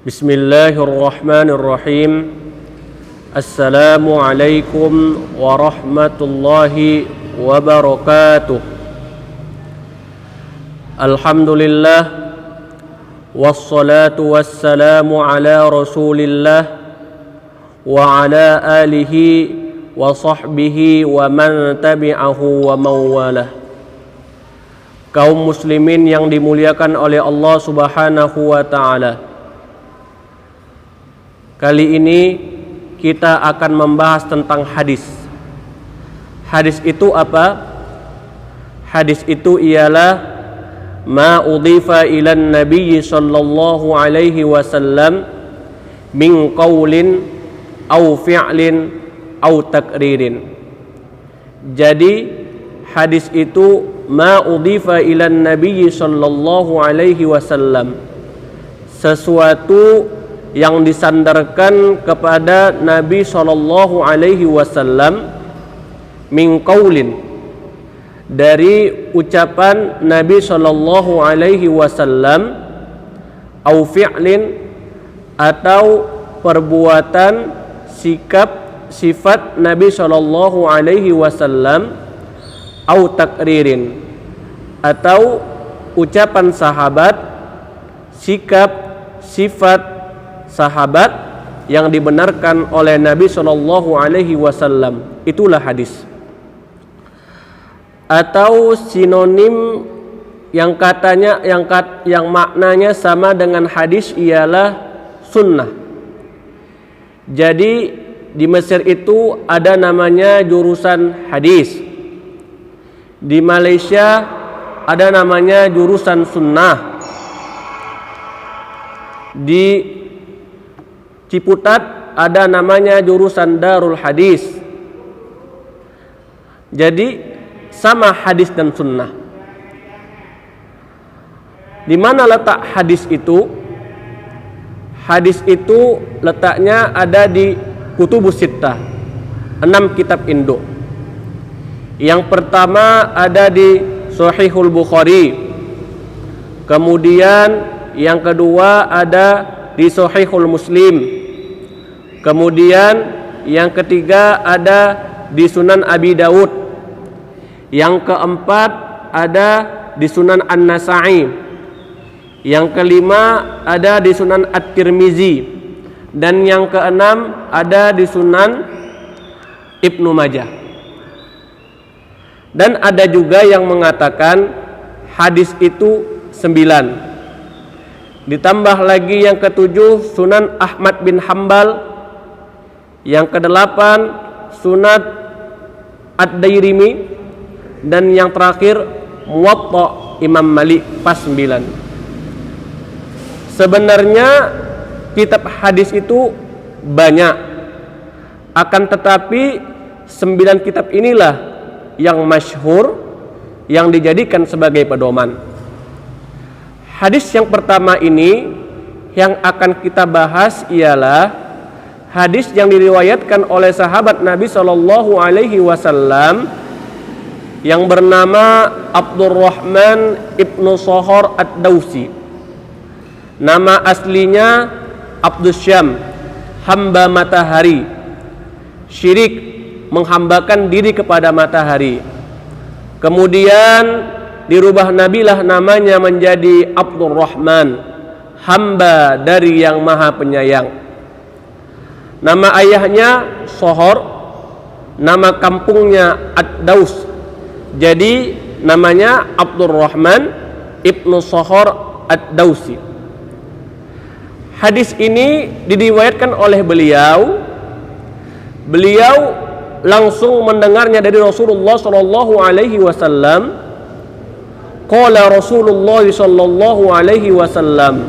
Bismillahirrahmanirrahim. Assalamualaikum warahmatullahi wabarakatuh. Alhamdulillah, wassalatu wassalamu ala rasulillah wa ala alihi wa sahbihi wa man tabi'ahu wa mawalah. Kaum muslimin yang dimuliakan oleh Allah subhanahu wa ta'ala, kali ini kita akan membahas tentang hadis. Hadis itu apa? Hadis itu ialah ma udhifa ilan nabiyyi sallallahu alaihi wasallam min qaulin au fi'lin au takririn. Jadi hadis itu ma udhifa ilan nabiyyi sallallahu alaihi wasallam, sesuatu yang disandarkan kepada Nabi sallallahu alaihi wasallam, min qaulin, dari ucapan Nabi sallallahu alaihi wasallam, au fi'lin, atau perbuatan, sikap, sifat Nabi sallallahu alaihi wasallam, au takririn, atau ucapan sahabat, sikap, sifat sahabat yang dibenarkan oleh Nabi sallallahu alaihi wasallam. Itulah hadis. Atau sinonim yang maknanya sama dengan hadis ialah sunnah. Jadi di Mesir itu ada namanya jurusan hadis. Di Malaysia ada namanya jurusan sunnah. Di Ciputat ada namanya jurusan Darul Hadis. Jadi sama hadis dan sunnah. Di mana letak hadis itu? Hadis itu letaknya ada di Kutubus Sittah, 6 kitab induk. Yang pertama ada di Sahihul Bukhari. Kemudian yang kedua ada di Sahihul Muslim. Kemudian yang ketiga ada di Sunan Abi Daud. Yang keempat ada di Sunan An-Nasa'i. Yang kelima ada di Sunan At-Tirmizi. Dan yang keenam ada di Sunan Ibnu Majah. Dan ada juga yang mengatakan hadis itu 9. Ditambah lagi yang ketujuh Sunan Ahmad bin Hambal. Yang kedelapan Sunan Ad-Dairimi. Dan yang terakhir Muwatta Imam Malik pas 9. Sebenarnya kitab hadis itu banyak, akan tetapi 9 kitab inilah yang masyhur, yang dijadikan sebagai pedoman. Hadis yang pertama ini yang akan kita bahas ialah hadis yang diriwayatkan oleh sahabat Nabi sallallahu alaihi wasallam yang bernama Abdurrahman ibnu Sohor ad-Dausi. Nama aslinya Abdus Syam, hamba matahari. Syirik, menghambakan diri kepada matahari. Kemudian dirubah nabilah namanya menjadi Abdurrahman, hamba dari yang maha penyayang. Nama ayahnya Sohor, nama kampungnya Ad-Daus. Jadi namanya Abdurrahman ibnu Sohor Ad-Dausi. Hadis ini diriwayatkan oleh beliau. Beliau langsung mendengarnya dari Rasulullah sallallahu alaihi wasallam. Qala Rasulullah sallallahu alaihi wasallam,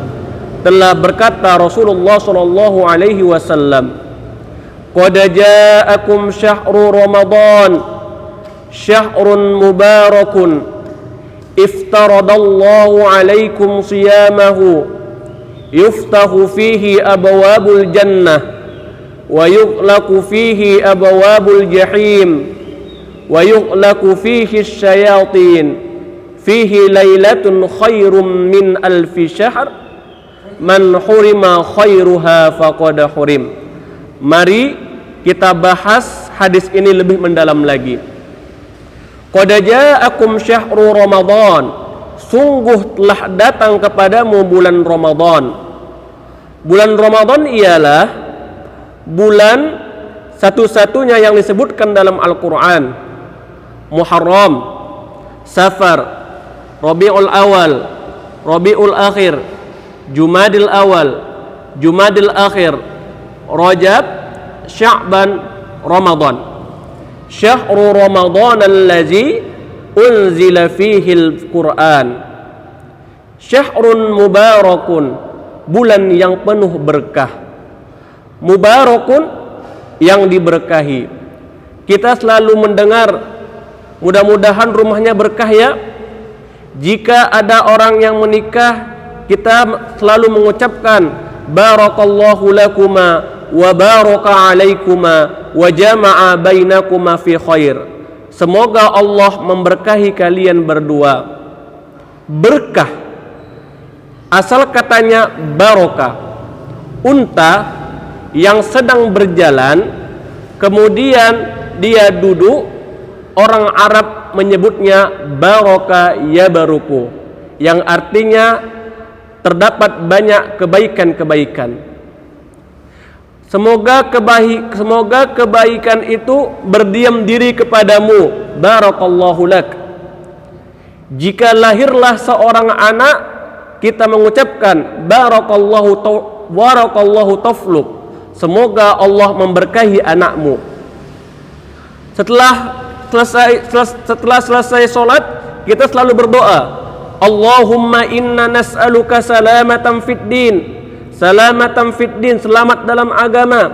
telah berkata Rasulullah sallallahu alaihi wasallam, qad ja'akum syahru Ramadan, syahrun mubarakun, iftaradallahu alaikum siyamahu, yuftahu fihi abwabul jannah wa yughlaqu fihi abwabul jahim wa yughlaqu fihi asyayatin, fihi lailatun khairum min alfi syahr man hurima khairuha faqad hurim. Mari kita bahas hadis ini lebih mendalam lagi. Qad ja'akum syahrul Ramadan, sungguh telah datang kepadamu bulan Ramadan. Bulan Ramadan ialah bulan satu-satunya yang disebutkan dalam Al-Quran. Muharram, Safar, Rabiul Awal, Rabiul Akhir, Jumadil Awal, Jumadil Akhir, Rajab, Sya'ban, Ramadan. Syahrul Ramadan allazi unzila fihi al-Quran. Syahrun mubarakun, bulan yang penuh berkah. Mubarakun, yang diberkahi. Kita selalu mendengar, mudah-mudahan rumahnya berkah ya. Jika ada orang yang menikah, kita selalu mengucapkan barakallahu lakuma wa baraka alaikuma wa jama'a bainakuma fi khair. Semoga Allah memberkahi kalian berdua. Berkah asal katanya barokah. Unta yang sedang berjalan, kemudian dia duduk, orang Arab menyebutnya baraka ya baruku, yang artinya terdapat banyak kebaikan-kebaikan. Semoga kebaikan itu berdiam diri kepadamu. Barakallahu lak. Jika lahirlah seorang anak, kita mengucapkan barakallahu tafluk. Semoga Allah memberkahi anakmu. Setelah selesai sholat, kita selalu berdoa, Allahumma inna nas'aluka salamatan fid din, salamatan fid din, selamat dalam agama,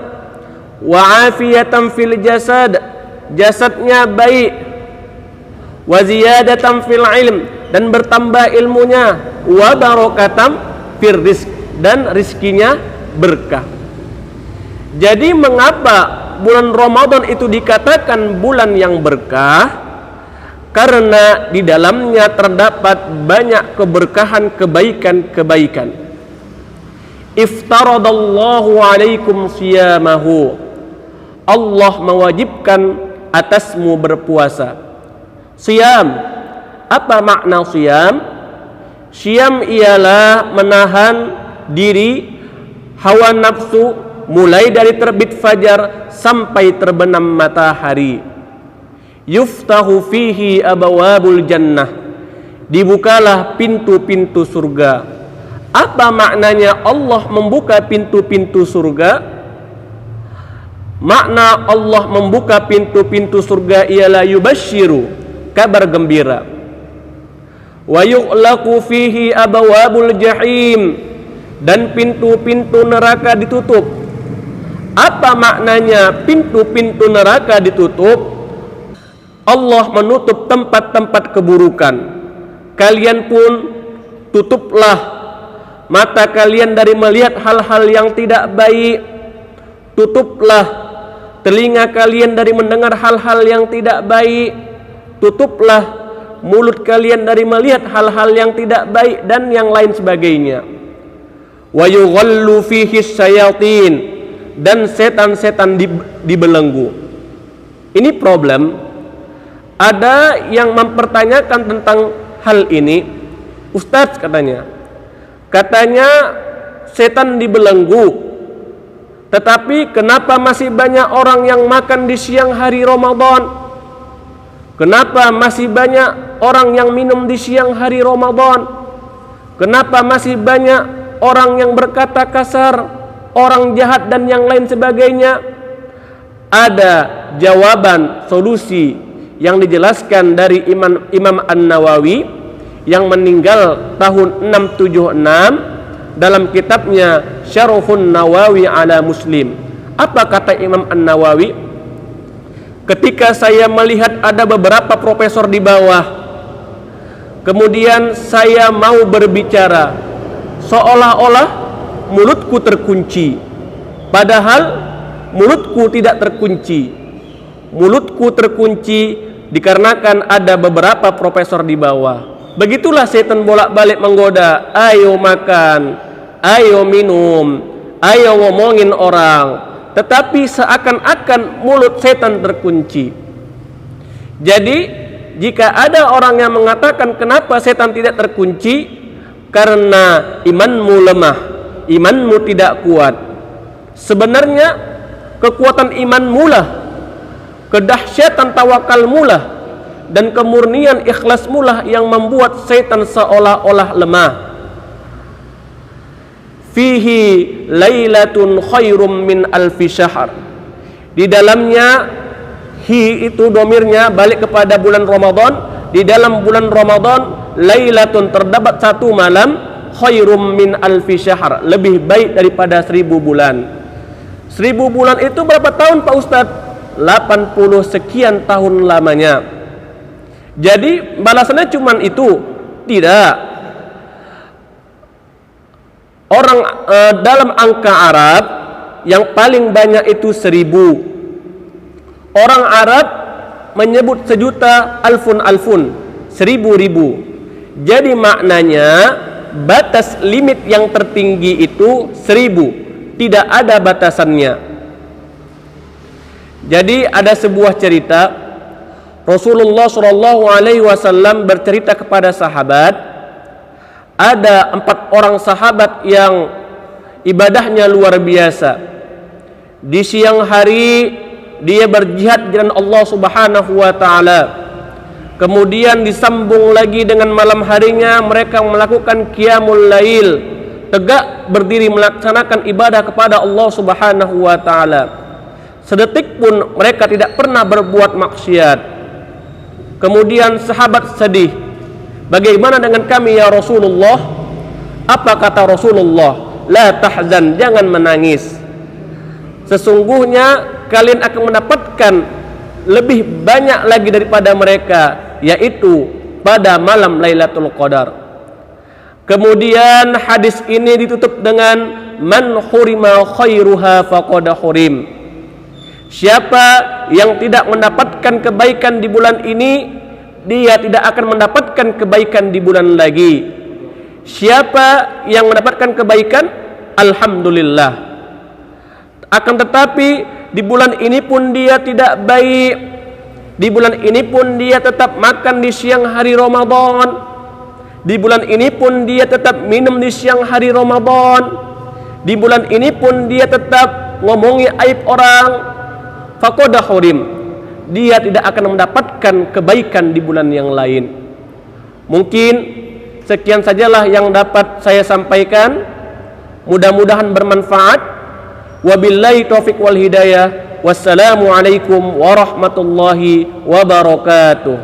wa afiyatan fil jasad, jasadnya baik, wa ziyadatan fil ilm, dan bertambah ilmunya, wa barakatan fil rizq, dan rizkinya berkah. Jadi mengapa bulan Ramadan itu dikatakan bulan yang berkah? Karena di dalamnya terdapat banyak keberkahan, kebaikan-kebaikan. Iftaradallahu alaikum siyamahu, Allah mewajibkan atasmu berpuasa. Siyam, apa makna siyam? Siyam ialah menahan diri hawa nafsu mulai dari terbit fajar sampai terbenam matahari. Yuftahu fihi abawabul jannah, dibukalah pintu-pintu surga. Apa maknanya Allah membuka pintu-pintu surga? Makna Allah membuka pintu-pintu surga ialah yubashiru, kabar gembira. Wa yughlaqu fihi abawabul jahim, dan pintu-pintu neraka ditutup. Apa maknanya pintu-pintu neraka ditutup? Allah menutup tempat-tempat keburukan. Kalian pun tutuplah mata kalian dari melihat hal-hal yang tidak baik. Tutuplah telinga kalian dari mendengar hal-hal yang tidak baik. Tutuplah mulut kalian dari melihat hal-hal yang tidak baik dan yang lain sebagainya. Wa yughallu fihi syayatin, dan setan-setan dibelenggu. Ini problem. Ada yang mempertanyakan tentang hal ini. Ustadz katanya setan dibelenggu, tetapi kenapa masih banyak orang yang makan di siang hari Ramadan? Kenapa masih banyak orang yang minum di siang hari Ramadan? Kenapa masih banyak orang yang berkata kasar, orang jahat dan yang lain sebagainya? Ada jawaban, solusi yang dijelaskan dari Imam An-Nawawi yang meninggal tahun 676 dalam kitabnya Syarhun Nawawi ala Muslim. Apa kata Imam An-Nawawi? Ketika saya melihat ada beberapa profesor di bawah, kemudian saya mau berbicara, seolah-olah mulutku terkunci, padahal mulutku tidak terkunci. Mulutku terkunci dikarenakan ada beberapa profesor di bawah. Begitulah setan bolak-balik menggoda, ayo makan, ayo minum, ayo ngomongin orang, tetapi seakan-akan mulut setan terkunci. Jadi jika ada orang yang mengatakan kenapa setan tidak terkunci, karena imanmu lemah, imanmu tidak kuat. Sebenarnya kekuatan imanmu lah, kedahsyatan tawakalmu lah, dan kemurnian ikhlasmu lah yang membuat setan seolah-olah lemah. Fihi lailatun khairum min alfi syahr. Di dalamnya, hi itu domirnya balik kepada bulan Ramadan. Di dalam bulan Ramadan, lailatun terdapat satu malam, khairum min alfi syahr, lebih baik daripada 1000 bulan. 1000 bulan itu berapa tahun Pak Ustadz? 80 sekian tahun lamanya. Jadi balasannya cuman itu? Tidak. Orang dalam angka Arab yang paling banyak itu 1000. Orang Arab menyebut sejuta alfun, 1000. Jadi maknanya batas limit yang tertinggi itu 1000, tidak ada batasannya. Jadi ada sebuah cerita, Rasulullah SAW bercerita kepada sahabat, ada 4 orang sahabat yang ibadahnya luar biasa. Di siang hari dia berjihad dengan Allah Subhanahu wa taala. Kemudian disambung lagi dengan malam harinya mereka melakukan qiyamul lail, tegak berdiri melaksanakan ibadah kepada Allah Subhanahu wa taala. Sedetik pun mereka tidak pernah berbuat maksiat. Kemudian sahabat sedih, bagaimana dengan kami ya Rasulullah? Apa kata Rasulullah? La tahzan, jangan menangis. Sesungguhnya kalian akan mendapatkan lebih banyak lagi daripada mereka, yaitu pada malam Lailatul Qadar. Kemudian hadis ini ditutup dengan man hurima khairuha faqad hurim. Siapa yang tidak mendapatkan kebaikan di bulan ini, dia tidak akan mendapatkan kebaikan di bulan lagi. Siapa yang mendapatkan kebaikan, alhamdulillah. Akan tetapi di bulan ini pun dia tidak baik. Di bulan ini pun dia tetap makan di siang hari Ramadan. Di bulan ini pun dia tetap minum di siang hari Ramadan. Di bulan ini pun dia tetap ngomongi aib orang. Faqad hurim. Dia tidak akan mendapatkan kebaikan di bulan yang lain. Mungkin sekian sajalah yang dapat saya sampaikan. Mudah-mudahan bermanfaat. Wabillahi taufiq wal hidayah. Wassalamualaikum warahmatullahi wabarakatuh.